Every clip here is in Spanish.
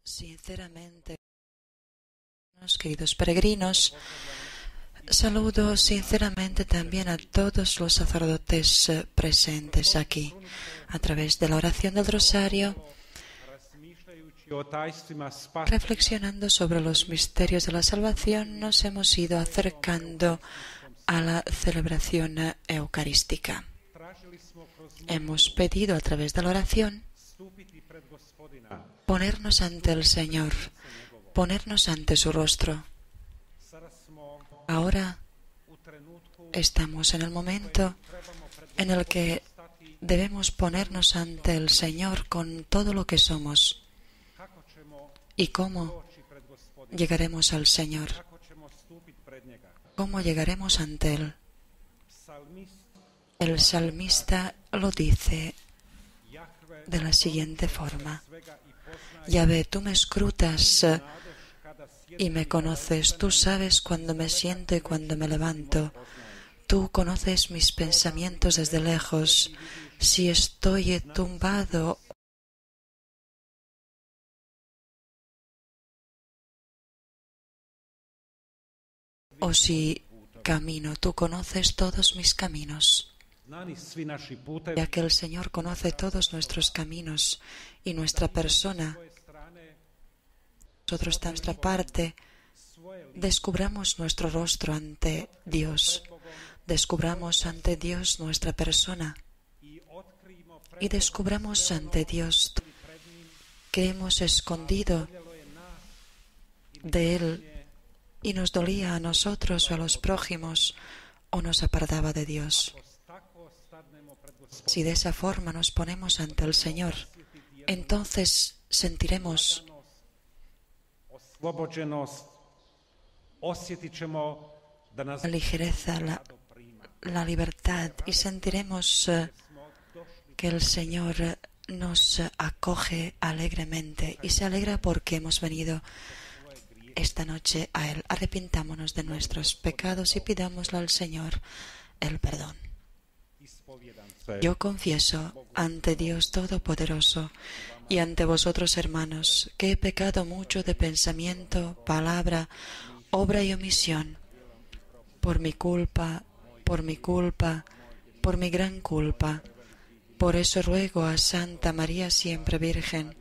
sinceramente, queridos peregrinos, saludo sinceramente también a todos los sacerdotes presentes aquí. A través de la oración del Rosario, reflexionando sobre los misterios de la salvación, nos hemos ido acercando a la celebración eucarística. Hemos pedido a través de la oración ponernos ante el Señor, ponernos ante su rostro. Ahora estamos en el momento en el que debemos ponernos ante el Señor con todo lo que somos. ¿Y cómo llegaremos al Señor? ¿Cómo llegaremos ante Él? El salmista lo dice de la siguiente forma: Yahvé, tú me escrutas y me conoces, tú sabes cuando me siento y cuando me levanto, tú conoces mis pensamientos desde lejos, si estoy tumbado o si camino, tú conoces todos mis caminos. Ya que el Señor conoce todos nuestros caminos y nuestra persona, nosotros de nuestra parte descubramos nuestro rostro ante Dios, descubramos ante Dios nuestra persona y descubramos ante Dios que hemos escondido de Él y nos dolía a nosotros o a los prójimos o nos apartaba de Dios. Si de esa forma nos ponemos ante el Señor, entonces sentiremos la ligereza, la libertad y sentiremos que el Señor nos acoge alegremente y se alegra porque hemos venido esta noche a Él. Arrepintámonos de nuestros pecados y pidámosle al Señor el perdón. Yo confieso ante Dios Todopoderoso y ante vosotros, hermanos, que he pecado mucho de pensamiento, palabra, obra y omisión, por mi culpa, por mi gran culpa. Por eso ruego a Santa María siempre Virgen,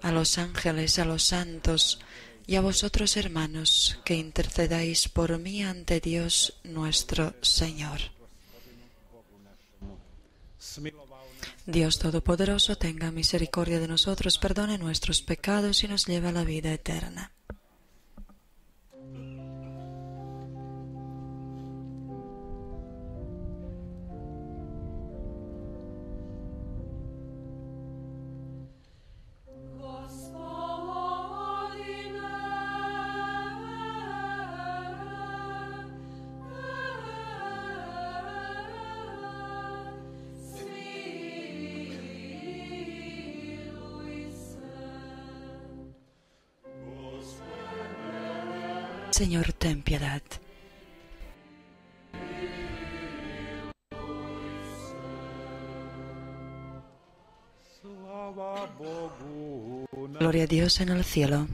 a los ángeles, a los santos y a vosotros, hermanos, que intercedáis por mí ante Dios nuestro Señor. Dios Todopoderoso tenga misericordia de nosotros, perdone nuestros pecados y nos lleve a la vida eterna. Señor, ten piedad. Gloria a Dios en el cielo.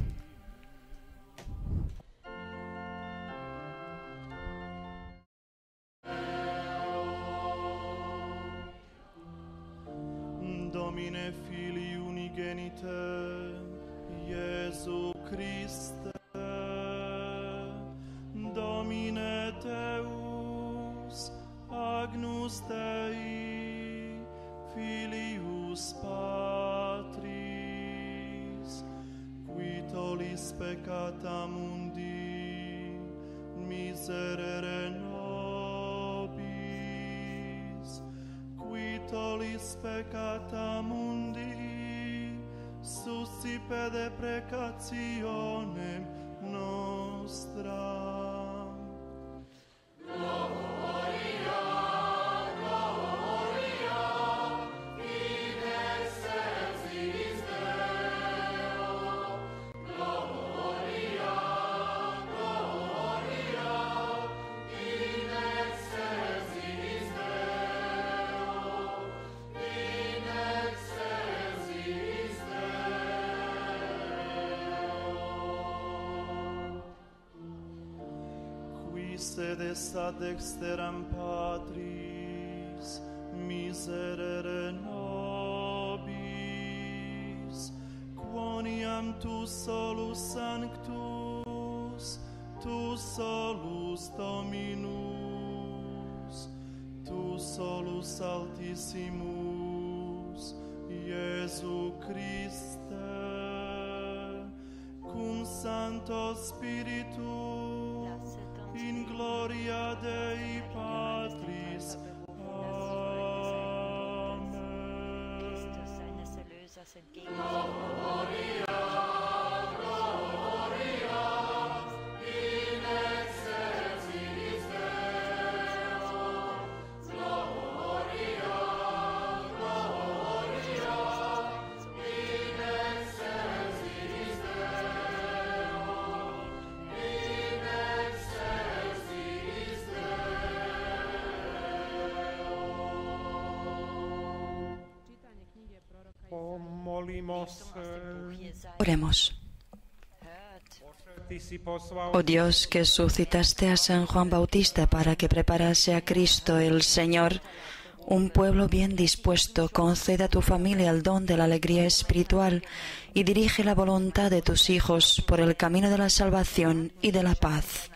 Domine Filii unigenite, Iesu Christe, Domine Deus, Agnus Dei, Filius Patris, qui tollis peccata mundi, miserere nobis, qui tollis peccata mundi, suscipede precationem nostra. sedes ad dexteram Patris, miserere nobis, quoniam tu solus sanctus, tu solus Dominus, tu solus altissimus, Iesu Christe, cum Sancto Spiritu, in gloria Dei Patris. Oremos. Oh Dios, que suscitaste a San Juan Bautista para que preparase a Cristo el Señor, un pueblo bien dispuesto, conceda a tu familia el don de la alegría espiritual y dirige la voluntad de tus hijos por el camino de la salvación y de la paz.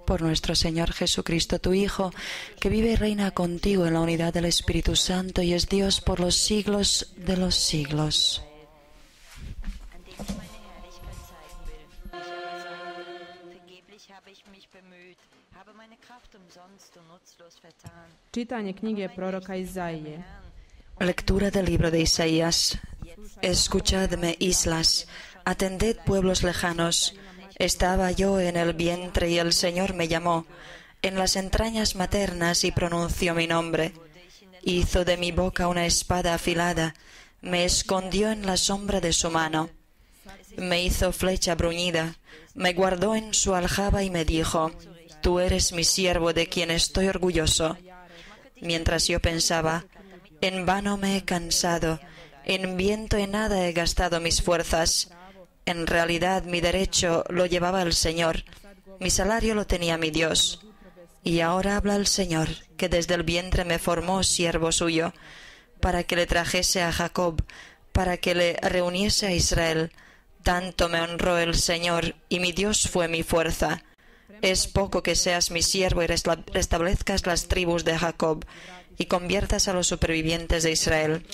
Por nuestro Señor Jesucristo, tu Hijo, que vive y reina contigo en la unidad del Espíritu Santo y es Dios por los siglos de los siglos. Čitanje knjige proroka Izaije. Lectura del libro de Isaías. Escuchadme, islas, atended, pueblos lejanos. Estaba yo en el vientre y el Señor me llamó, en las entrañas maternas y pronunció mi nombre. Hizo de mi boca una espada afilada, me escondió en la sombra de su mano. Me hizo flecha bruñida, me guardó en su aljaba y me dijo, tú eres mi siervo de quien estoy orgulloso. Mientras yo pensaba, en vano me he cansado, en viento y nada he gastado mis fuerzas. En realidad mi derecho lo llevaba el Señor, mi salario lo tenía mi Dios. Y ahora habla el Señor, que desde el vientre me formó siervo suyo, para que le trajese a Jacob, para que le reuniese a Israel. Tanto me honró el Señor, y mi Dios fue mi fuerza. Es poco que seas mi siervo y restablezcas las tribus de Jacob, y conviertas a los supervivientes de Israel.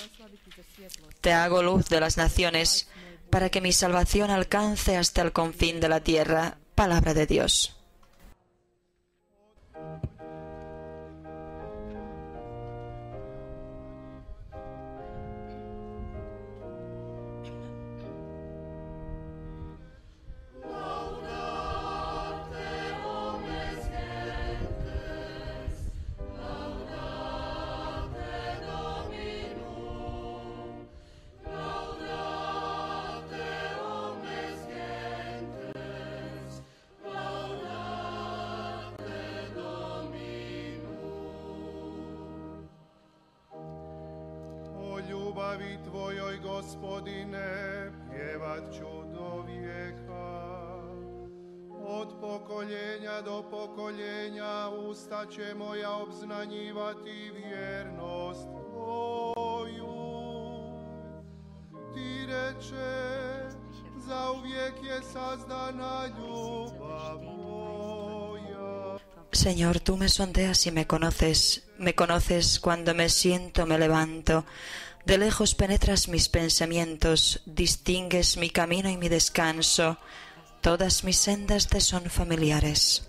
Te hago luz de las naciones, para que mi salvación alcance hasta el confín de la tierra. Palabra de Dios. Ljubavi Tvojoj, Gospodine, pjevat ću do vijeka. Od pokoljenja do pokoljenja usta će moja obznanjivati vjernost Tvoju. Ti reče, zauvijek je sazdana ljubav moja. Señor, tú me sondeas y me conoces cuando me siento, me levanto. De lejos penetras mis pensamientos, distingues mi camino y mi descanso. Todas mis sendas te son familiares.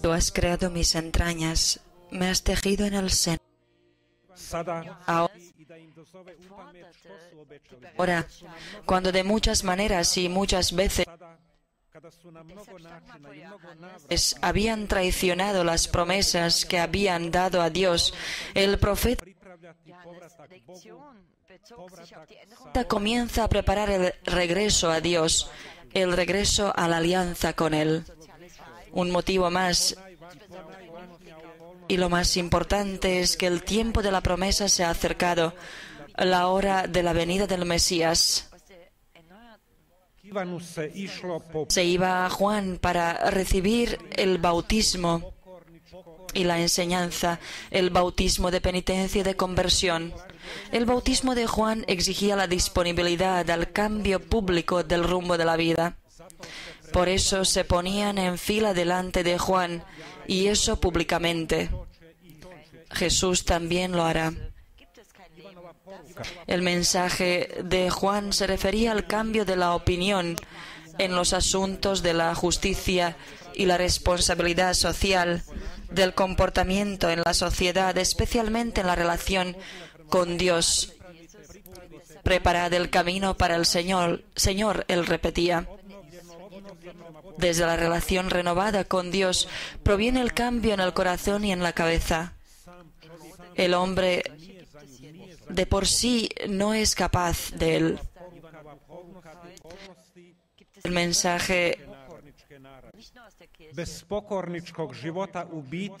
Tú has creado mis entrañas, me has tejido en el seno. Ahora, cuando de muchas maneras y muchas veces habían traicionado las promesas que habían dado a Dios, el profeta comienza a preparar el regreso a Dios, el regreso a la alianza con Él. Un motivo más, y lo más importante, es que el tiempo de la promesa se ha acercado, la hora de la venida del Mesías. Se iba a Juan para recibir el bautismo y la enseñanza, el bautismo de penitencia y de conversión. El bautismo de Juan exigía la disponibilidad al cambio público del rumbo de la vida. Por eso se ponían en fila delante de Juan, y eso públicamente. Jesús también lo hará. El mensaje de Juan se refería al cambio de la opinión en los asuntos de la justicia y la responsabilidad social, del comportamiento en la sociedad, especialmente en la relación con Dios. Preparad el camino para el Señor, él repetía. Desde la relación renovada con Dios proviene el cambio en el corazón y en la cabeza. El hombre de por sí no es capaz de él. El mensaje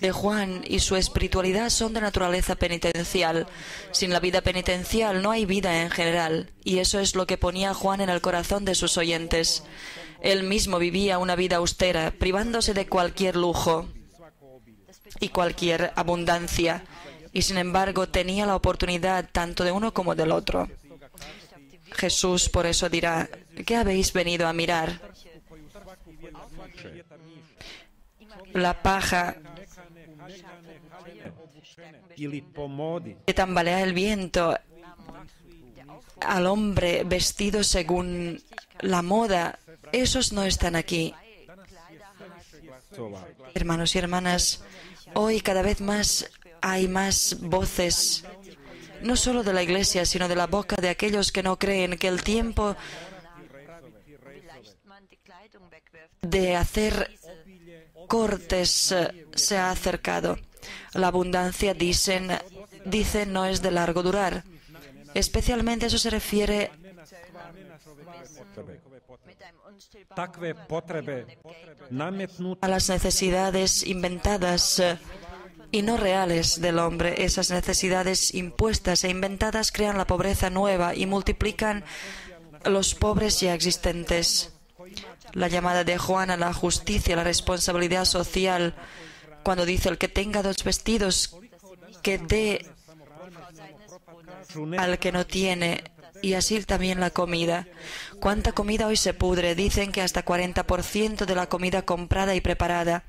de Juan y su espiritualidad son de naturaleza penitencial. Sin la vida penitencial no hay vida en general, y eso es lo que ponía Juan en el corazón de sus oyentes. Él mismo vivía una vida austera, privándose de cualquier lujo y cualquier abundancia, y sin embargo tenía la oportunidad tanto de uno como del otro. Jesús por eso dirá: ¿qué habéis venido a mirar? La paja que tambalea el viento, al hombre vestido según la moda, esos no están aquí. Hermanos y hermanas, hoy cada vez más hay más voces, no solo de la Iglesia, sino de la boca de aquellos que no creen que el tiempo de hacer cortes se ha acercado. La abundancia, dicen, no es de largo durar. Especialmente eso se refiere a las necesidades inventadas y no reales del hombre. Esas necesidades impuestas e inventadas crean la pobreza nueva y multiplican los pobres ya existentes. La llamada de Juan a la justicia, a la responsabilidad social, cuando dice: el que tenga 2 vestidos, que dé al que no tiene, y así también la comida. ¿Cuánta comida hoy se pudre? Dicen que hasta 40% de la comida comprada y preparada.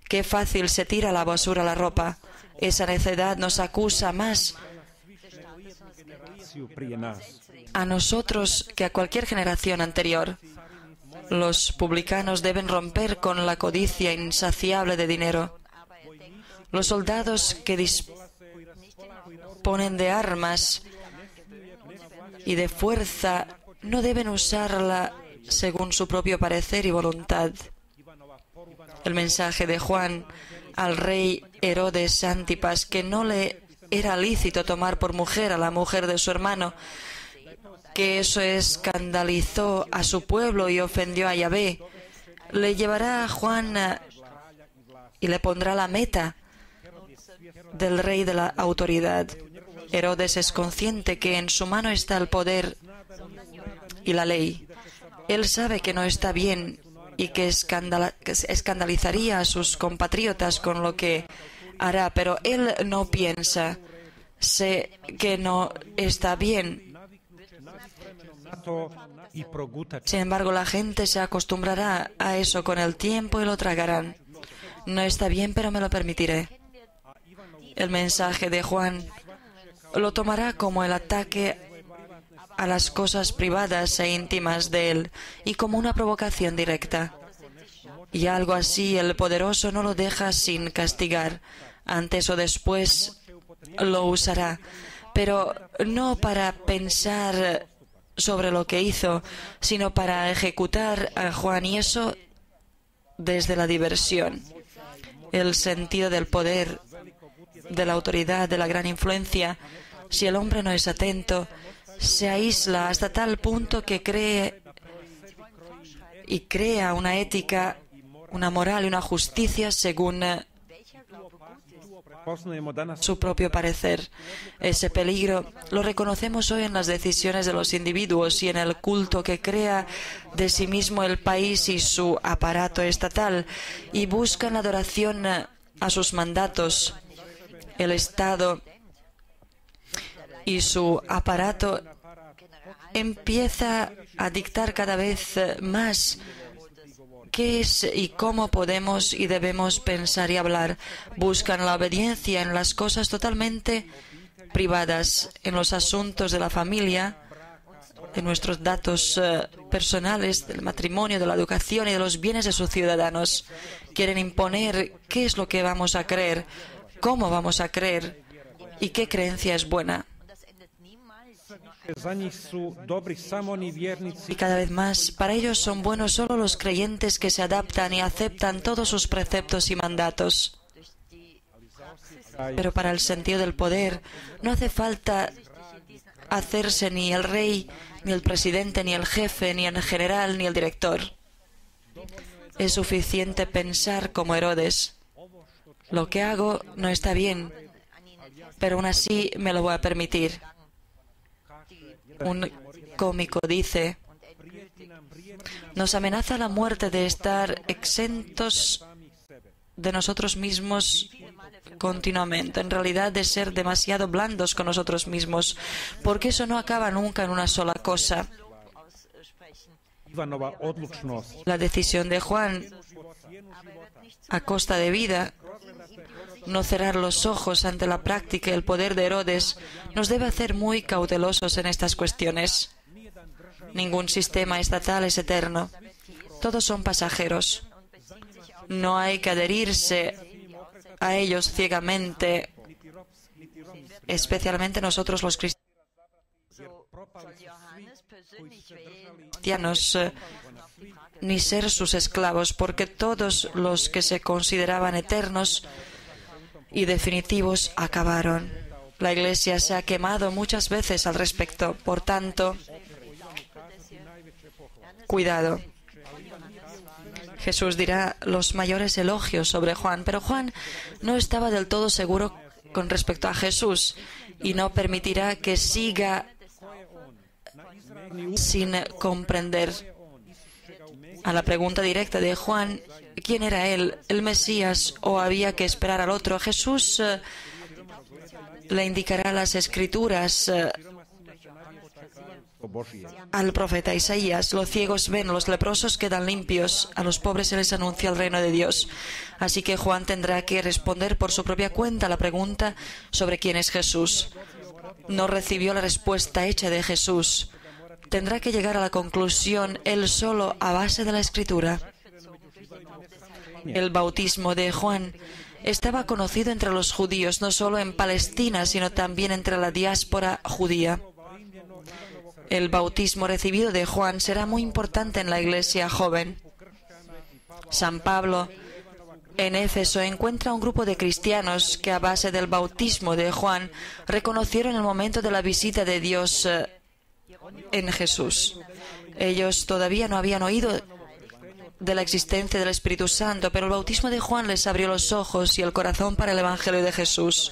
Qué fácil se tira a la basura la ropa. Esa necedad nos acusa más a nosotros que a cualquier generación anterior. Los publicanos deben romper con la codicia insaciable de dinero. Los soldados que disponen de armas y de fuerza no deben usarla según su propio parecer y voluntad. El mensaje de Juan al rey Herodes Antipas, que no le era lícito tomar por mujer a la mujer de su hermano, que eso escandalizó a su pueblo y ofendió a Yahvé, le llevará a Juan y le pondrá la meta del rey de la autoridad. Herodes es consciente que en su mano está el poder y la ley. Él sabe que no está bien y que escandalizaría a sus compatriotas con lo que hará, pero él no piensa. Sé que no está bien. Sin embargo, la gente se acostumbrará a eso con el tiempo y lo tragarán. No está bien, pero me lo permitiré. El mensaje de Juan lo tomará como el ataque a las cosas privadas e íntimas de él y como una provocación directa. Y algo así el poderoso no lo deja sin castigar. Antes o después lo usará, pero no para pensar sobre lo que hizo, sino para ejecutar a Juan, y eso desde la diversión. El sentido del poder, de la autoridad, de la gran influencia, si el hombre no es atento, se aísla hasta tal punto que crea una ética, una moral y una justicia según su propio parecer. Ese peligro lo reconocemos hoy en las decisiones de los individuos y en el culto que crea de sí mismo el país y su aparato estatal, y buscan la adoración a sus mandatos. El Estado y su aparato empieza a dictar cada vez más qué es y cómo podemos y debemos pensar y hablar. Buscan la obediencia en las cosas totalmente privadas, en los asuntos de la familia, en nuestros datos personales, del matrimonio, de la educación y de los bienes de sus ciudadanos. Quieren imponer qué es lo que vamos a creer, cómo vamos a creer y qué creencia es buena. Y cada vez más, para ellos son buenos solo los creyentes que se adaptan y aceptan todos sus preceptos y mandatos. Pero para el sentido del poder no hace falta hacerse ni el rey, ni el presidente, ni el jefe, ni el general, ni el director. Es suficiente pensar como Herodes: lo que hago no está bien, pero aún así me lo voy a permitir. Un cómico dice: nos amenaza la muerte de estar exentos de nosotros mismos continuamente, en realidad de ser demasiado blandos con nosotros mismos, porque eso no acaba nunca en una sola cosa. La decisión de Juan, a costa de vida, no cerrar los ojos ante la práctica y el poder de Herodes, nos debe hacer muy cautelosos en estas cuestiones. Ningún sistema estatal es eterno. Todos son pasajeros. No hay que adherirse a ellos ciegamente, especialmente nosotros los cristianos, ni ser sus esclavos, porque todos los que se consideraban eternos y definitivos acabaron. La Iglesia se ha quemado muchas veces al respecto. Por tanto, cuidado. Jesús dirá los mayores elogios sobre Juan, pero Juan no estaba del todo seguro con respecto a Jesús y no permitirá que siga sin comprender. A la pregunta directa de Juan, ¿quién era él, el Mesías o había que esperar al otro?, Jesús le indicará las Escrituras al profeta Isaías: los ciegos ven, los leprosos quedan limpios, a los pobres se les anuncia el reino de Dios. Así que Juan tendrá que responder por su propia cuenta a la pregunta sobre quién es Jesús. No recibió la respuesta hecha de Jesús. Tendrá que llegar a la conclusión él solo a base de la Escritura. El bautismo de Juan estaba conocido entre los judíos, no solo en Palestina, sino también entre la diáspora judía. El bautismo recibido de Juan será muy importante en la Iglesia joven. San Pablo en Éfeso encuentra un grupo de cristianos que a base del bautismo de Juan reconocieron el momento de la visita de Dios en Jesús. Ellos todavía no habían oído de la existencia del Espíritu Santo, pero el bautismo de Juan les abrió los ojos y el corazón para el Evangelio de Jesús.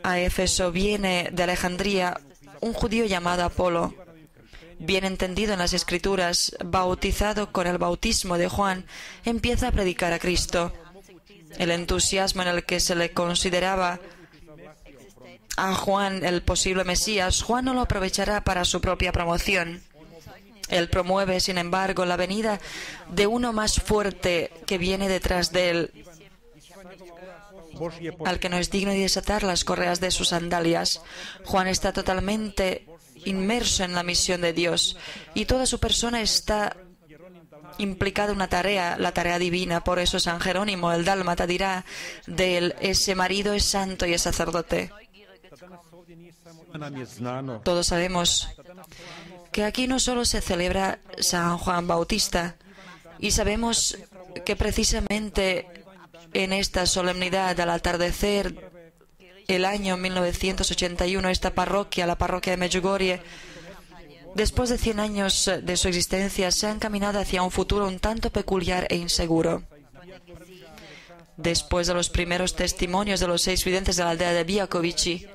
A Éfeso viene de Alejandría un judío llamado Apolo, bien entendido en las Escrituras, bautizado con el bautismo de Juan, empieza a predicar a Cristo. El entusiasmo en el que se le consideraba a Juan el posible Mesías, Juan no lo aprovechará para su propia promoción. Él promueve, sin embargo, la venida de uno más fuerte que viene detrás de él, al que no es digno de desatar las correas de sus sandalias. Juan está totalmente inmerso en la misión de Dios y toda su persona está implicada en una tarea, la tarea divina. Por eso San Jerónimo, el dálmata, dirá de él: ese marido es santo y es sacerdote. Todos sabemos que aquí no solo se celebra San Juan Bautista, y sabemos que precisamente en esta solemnidad, al atardecer el año 1981, esta parroquia, la parroquia de Medjugorje, después de 100 años de su existencia, se ha encaminado hacia un futuro un tanto peculiar e inseguro. Después de los primeros testimonios de los 6 videntes de la aldea de Bijakovići,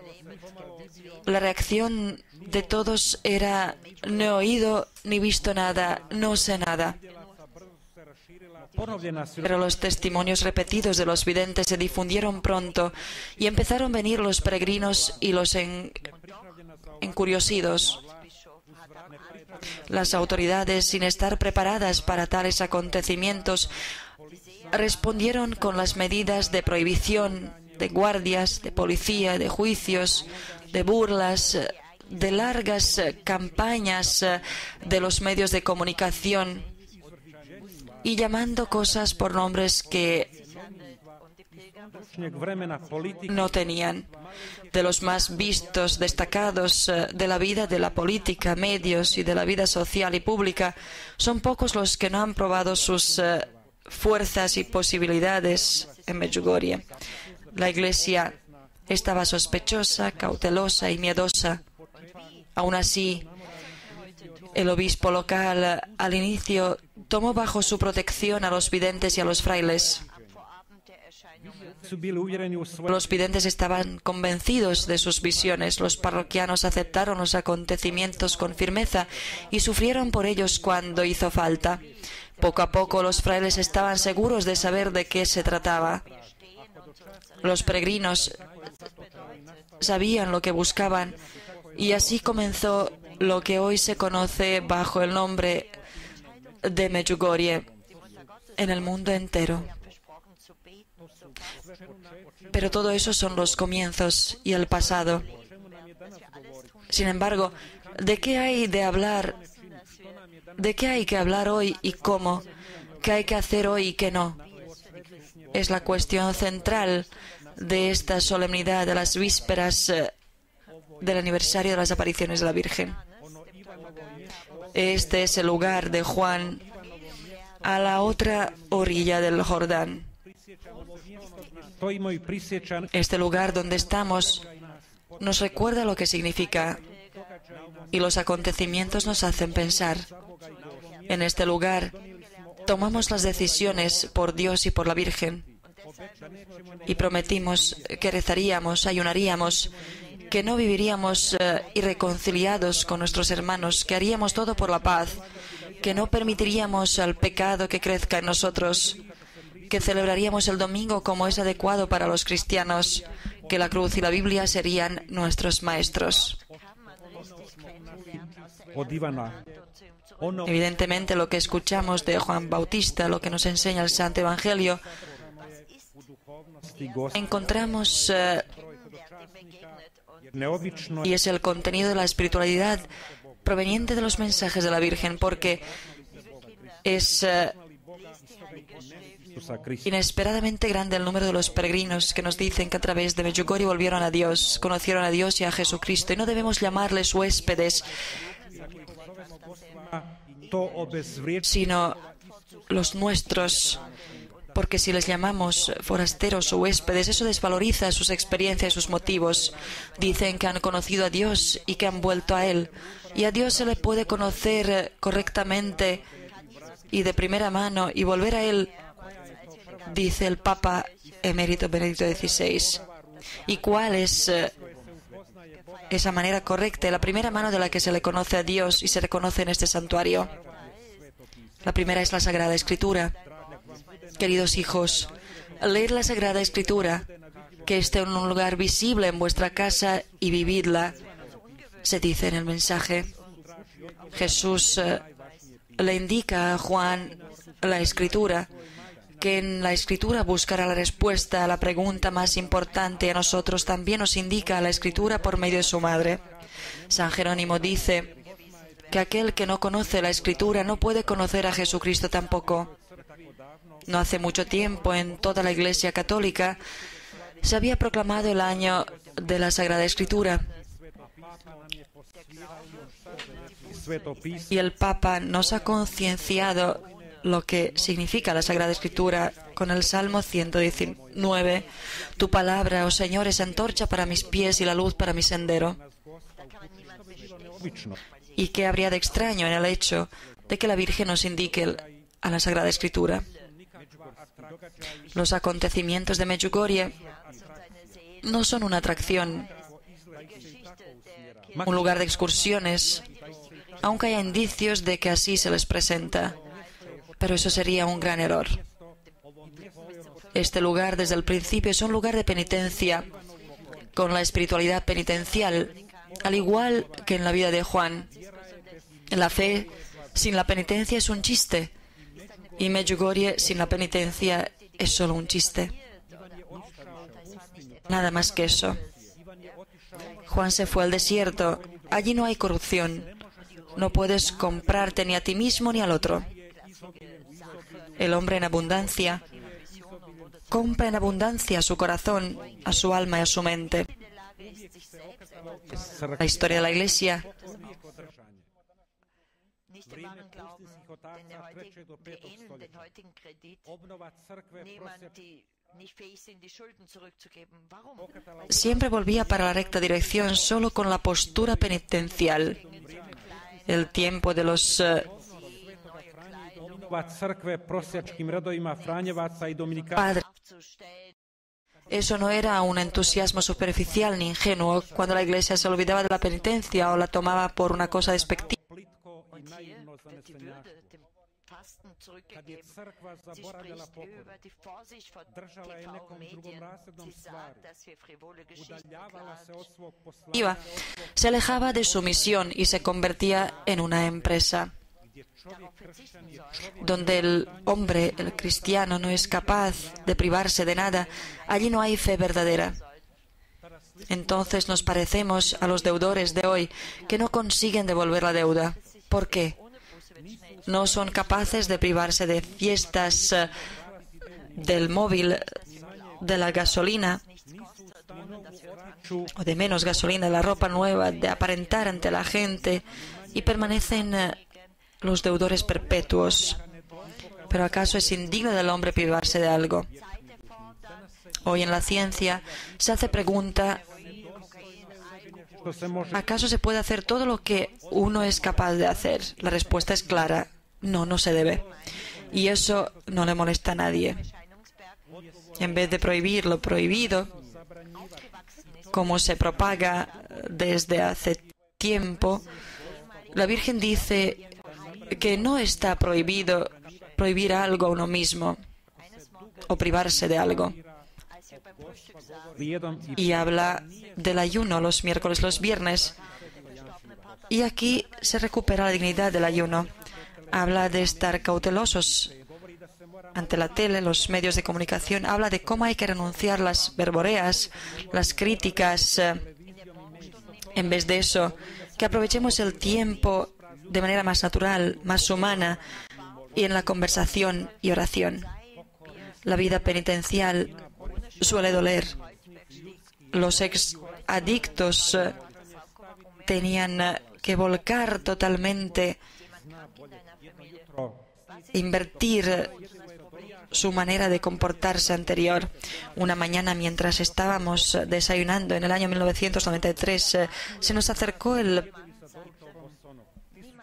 la reacción de todos era: no he oído ni visto nada, no sé nada. Pero los testimonios repetidos de los videntes se difundieron pronto y empezaron a venir los peregrinos y los encuriosidos. Las autoridades, sin estar preparadas para tales acontecimientos, respondieron con las medidas de prohibición, de guardias, de policía, de juicios, de burlas, de largas campañas de los medios de comunicación, y llamando cosas por nombres que no tenían. De los más vistos, destacados de la vida de la política, medios y de la vida social y pública, son pocos los que no han probado sus fuerzas y posibilidades en Medjugorje. La Iglesia estaba sospechosa, cautelosa y miedosa. Aún así, el obispo local al inicio tomó bajo su protección a los videntes y a los frailes. Los videntes estaban convencidos de sus visiones, los parroquianos aceptaron los acontecimientos con firmeza y sufrieron por ellos cuando hizo falta. Poco a poco los frailes estaban seguros de saber de qué se trataba. Los peregrinos sabían lo que buscaban, y así comenzó lo que hoy se conoce bajo el nombre de Medjugorje en el mundo entero. Pero todo eso son los comienzos y el pasado. Sin embargo, ¿de qué hay de hablar? ¿De qué hay que hablar hoy y cómo? ¿Qué hay que hacer hoy y qué no? Es la cuestión central de esta solemnidad de las vísperas del aniversario de las apariciones de la Virgen. Este es el lugar de Juan a la otra orilla del Jordán. Este lugar donde estamos nos recuerda lo que significa, y los acontecimientos nos hacen pensar. En este lugar tomamos las decisiones por Dios y por la Virgen, y prometimos que rezaríamos, ayunaríamos, que no viviríamos irreconciliados con nuestros hermanos, que haríamos todo por la paz, que no permitiríamos al pecado que crezca en nosotros, que celebraríamos el domingo como es adecuado para los cristianos, que la cruz y la Biblia serían nuestros maestros. Evidentemente, lo que escuchamos de Juan Bautista, lo que nos enseña el Santo Evangelio, encontramos y es el contenido de la espiritualidad proveniente de los mensajes de la Virgen, porque es inesperadamente grande el número de los peregrinos que nos dicen que a través de Medjugorje volvieron a Dios, conocieron a Dios y a Jesucristo, y no debemos llamarles huéspedes, sino los nuestros, porque si les llamamos forasteros o huéspedes, eso desvaloriza sus experiencias y sus motivos. Dicen que han conocido a Dios y que han vuelto a Él, y a Dios se le puede conocer correctamente y de primera mano y volver a Él, dice el Papa emérito Benedicto XVI. ¿Y cuál es esa manera correcta, la primera mano de la que se le conoce a Dios y se reconoce en este santuario? La primera es la Sagrada Escritura. Queridos hijos, leed la Sagrada Escritura, que esté en un lugar visible en vuestra casa y vividla, se dice en el mensaje. Jesús le indica a Juan la Escritura, que en la Escritura buscará la respuesta a la pregunta más importante. A nosotros también nos indica la Escritura por medio de su madre. San Jerónimo dice que aquel que no conoce la Escritura no puede conocer a Jesucristo tampoco. No hace mucho tiempo, en toda la Iglesia católica, se había proclamado el año de la Sagrada Escritura. Y el Papa nos ha concienciado lo que significa la Sagrada Escritura con el Salmo 119. Tu palabra, oh Señor, es antorcha para mis pies y la luz para mi sendero. ¿Y qué habría de extraño en el hecho de que la Virgen nos indique a la Sagrada Escritura? Los acontecimientos de Medjugorje no son una atracción, un lugar de excursiones, aunque haya indicios de que así se les presenta. Pero eso sería un gran error. Este lugar, desde el principio, es un lugar de penitencia, con la espiritualidad penitencial, al igual que en la vida de Juan. La fe sin la penitencia es un chiste, y Medjugorje sin la penitencia es solo un chiste. Nada más que eso. Juan se fue al desierto. Allí no hay corrupción. No puedes comprarte ni a ti mismo ni al otro. El hombre en abundancia compra en abundancia a su corazón, a su alma y a su mente. La historia de la Iglesia siempre volvía para la recta dirección solo con la postura penitencial. El tiempo de los padres. Eso no era un entusiasmo superficial ni ingenuo cuando la Iglesia se olvidaba de la penitencia o la tomaba por una cosa despectiva. Se alejaba de su misión y se convertía en una empresa. Donde el hombre, el cristiano, no es capaz de privarse de nada, allí no hay fe verdadera. Entonces nos parecemos a los deudores de hoy que no consiguen devolver la deuda. ¿Por qué? No son capaces de privarse de fiestas, del móvil, de la gasolina, o de menos gasolina, de la ropa nueva, de aparentar ante la gente, y permanecen los deudores perpetuos. ¿Pero acaso es indigno del hombre privarse de algo? Hoy en la ciencia se hace pregunta: ¿acaso se puede hacer todo lo que uno es capaz de hacer? La respuesta es clara: no, no se debe. Y eso no le molesta a nadie. En vez de prohibir lo prohibido, como se propaga desde hace tiempo, la Virgen dice que no está prohibido prohibir algo a uno mismo o privarse de algo. Y habla del ayuno los miércoles, los viernes. Y aquí se recupera la dignidad del ayuno. Habla de estar cautelosos ante la tele, los medios de comunicación. Habla de cómo hay que renunciar las verboreas, las críticas. En vez de eso, que aprovechemos el tiempo de manera más natural, más humana, y en la conversación y oración. La vida penitencial suele doler. Los ex-adictos tenían que volcar totalmente, invertir su manera de comportarse anterior. Una mañana, mientras estábamos desayunando en el año 1993, se nos acercó el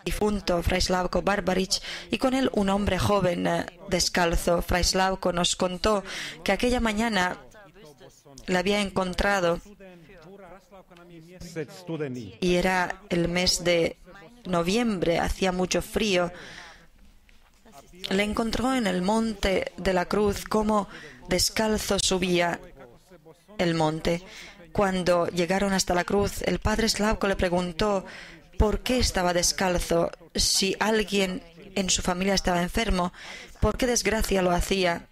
difunto Fray Slavko Barbaric y con él un hombre joven descalzo. Fray Slavko nos contó que aquella mañana le había encontrado, y era el mes de noviembre, hacía mucho frío. Le encontró en el monte de la Cruz, como descalzo subía el monte. Cuando llegaron hasta la cruz, el padre Slavko le preguntó por qué estaba descalzo, si alguien en su familia estaba enfermo, por qué desgracia lo hacía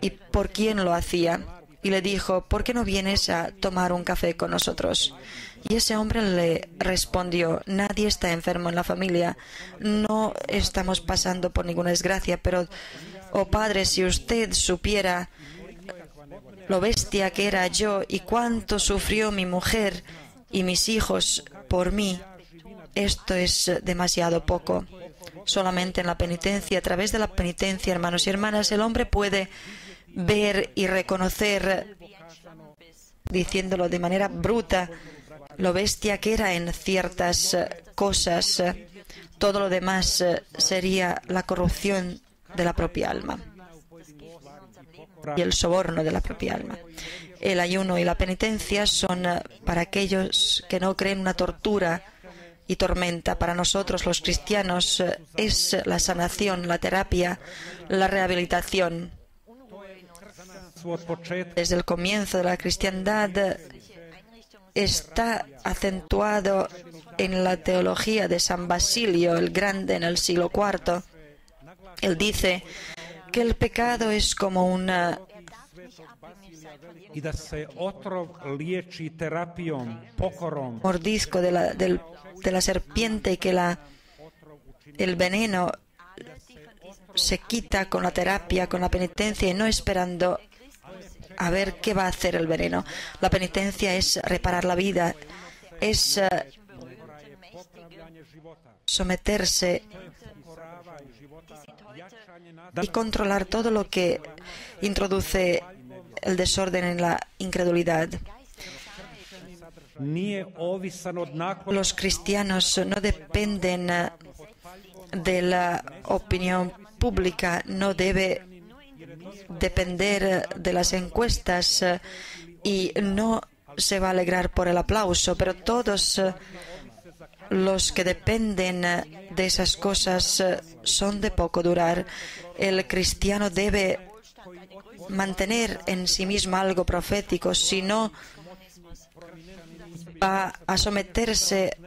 y por quién lo hacía. Y le dijo: ¿por qué no vienes a tomar un café con nosotros? Y ese hombre le respondió: nadie está enfermo en la familia, no estamos pasando por ninguna desgracia, pero, oh padre, si usted supiera lo bestia que era yo y cuánto sufrió mi mujer y mis hijos por mí, esto es demasiado poco. Solamente en la penitencia, a través de la penitencia, hermanos y hermanas, el hombre puede ver y reconocer, diciéndolo de manera bruta, lo bestia que era en ciertas cosas. Todo lo demás sería la corrupción de la propia alma y el soborno de la propia alma. El ayuno y la penitencia son para aquellos que no creen una tortura y tormenta. Para nosotros los cristianos es la sanación, la terapia, la rehabilitación. Desde el comienzo de la cristiandad está acentuado en la teología de San Basilio el Grande en el siglo IV. Él dice que el pecado es como una mordisco de la serpiente y que el veneno se quita con la terapia, con la penitencia y no esperando a ver qué va a hacer el veneno. La penitencia es reparar la vida, es someterse y controlar todo lo que introduce el desorden en la incredulidad. Los cristianos no dependen de la opinión pública, no debe depender de las encuestas y no se va a alegrar por el aplauso, pero todos los que dependen de esas cosas son de poco durar. El cristiano debe mantener en sí mismo algo profético, si no va a someterse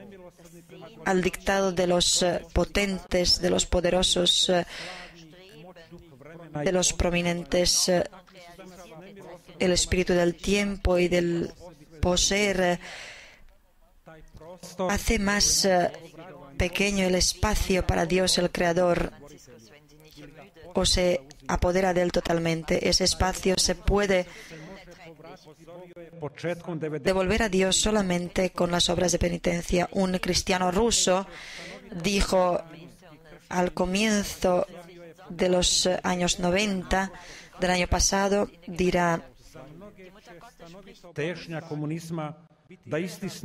al dictado de los potentes, de los poderosos, de los prominentes. El espíritu del tiempo y del poseer hace más pequeño el espacio para Dios el Creador, o se apodera de él totalmente. Ese espacio se puede devolver a Dios solamente con las obras de penitencia. Un cristiano ruso dijo al comienzo de los años 90 del año pasado, dirá: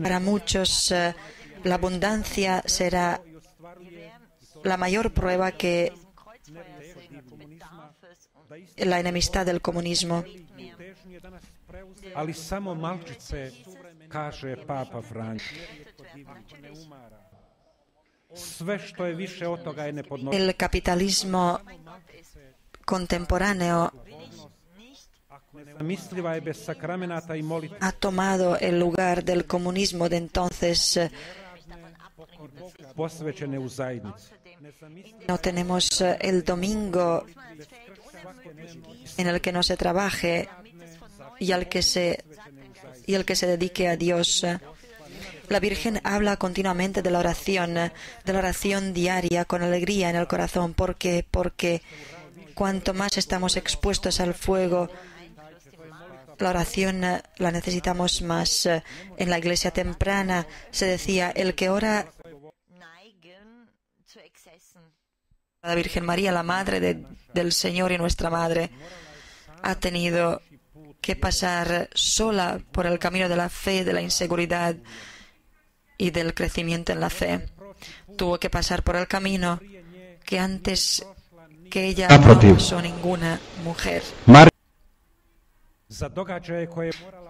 para muchos la abundancia será la mayor prueba que la enemistad del comunismo. El capitalismo contemporáneo ha tomado el lugar del comunismo de entonces. No tenemos el domingo en el que no se trabaje y el que se dedique a Dios. La Virgen habla continuamente de la oración diaria con alegría en el corazón. ¿Por qué? Porque cuanto más estamos expuestos al fuego, la oración la necesitamos más. En la iglesia temprana se decía: el que ora a la Virgen María, la Madre del Señor y nuestra Madre, ha tenido que pasar sola por el camino de la fe, de la inseguridad y del crecimiento en la fe. Tuvo que pasar por el camino que antes que ella no pasó ninguna mujer.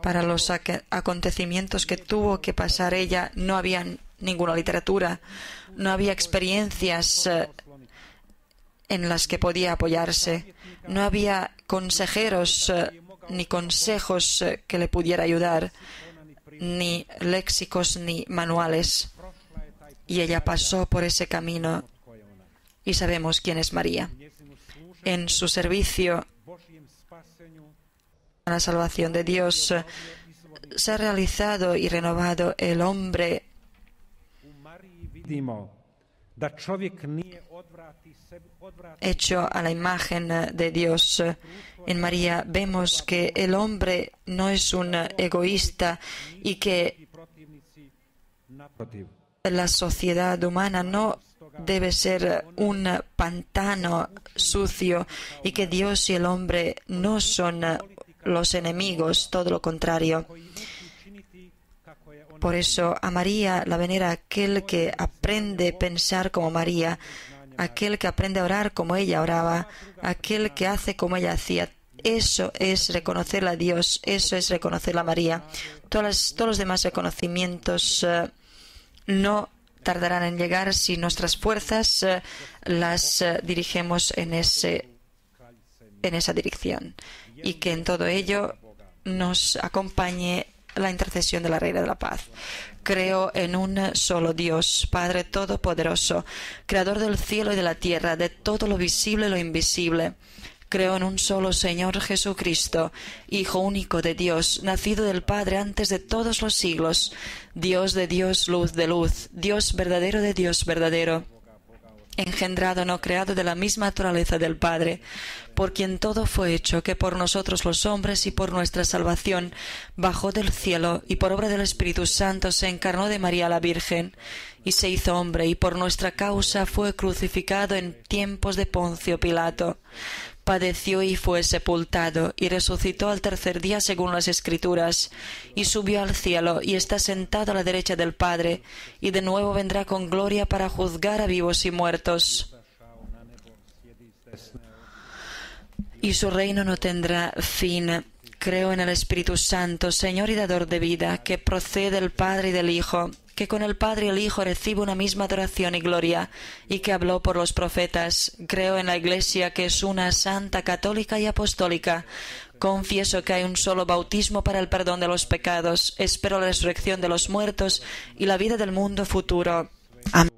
Para los acontecimientos que tuvo que pasar ella no había ninguna literatura, no había experiencias en las que podía apoyarse, no había consejeros ni consejos que le pudiera ayudar, ni léxicos ni manuales. Y ella pasó por ese camino y sabemos quién es María. En su servicio a la salvación de Dios se ha realizado y renovado el hombre. hecho a la imagen de Dios. En María vemos que el hombre no es un egoísta y que la sociedad humana no debe ser un pantano sucio y que Dios y el hombre no son los enemigos, todo lo contrario. Por eso a María la venera aquel que aprende a pensar como María, aquel que aprende a orar como ella oraba, aquel que hace como ella hacía. Eso es reconocerla a Dios, eso es reconocerla a María. Todos los demás reconocimientos no tardarán en llegar si nuestras fuerzas las dirigimos en esa dirección, y que en todo ello nos acompañe la intercesión de la Reina de la Paz. Creo en un solo Dios, Padre Todopoderoso, Creador del cielo y de la tierra, de todo lo visible y lo invisible. Creo en un solo Señor Jesucristo, Hijo único de Dios, nacido del Padre antes de todos los siglos, Dios de Dios, luz de luz, Dios verdadero de Dios verdadero, engendrado, no creado, de la misma naturaleza del Padre, por quien todo fue hecho, que por nosotros los hombres y por nuestra salvación bajó del cielo y por obra del Espíritu Santo se encarnó de María la Virgen y se hizo hombre, y por nuestra causa fue crucificado en tiempos de Poncio Pilato. Padeció y fue sepultado, y resucitó al tercer día según las Escrituras, y subió al cielo, y está sentado a la derecha del Padre, y de nuevo vendrá con gloria para juzgar a vivos y muertos. Y su reino no tendrá fin. Creo en el Espíritu Santo, Señor y dador de vida, que procede del Padre y del Hijo, que con el Padre y el Hijo recibe una misma adoración y gloria, y que habló por los profetas. Creo en la Iglesia, que es una, santa, católica y apostólica. Confieso que hay un solo bautismo para el perdón de los pecados. Espero la resurrección de los muertos y la vida del mundo futuro. Amén.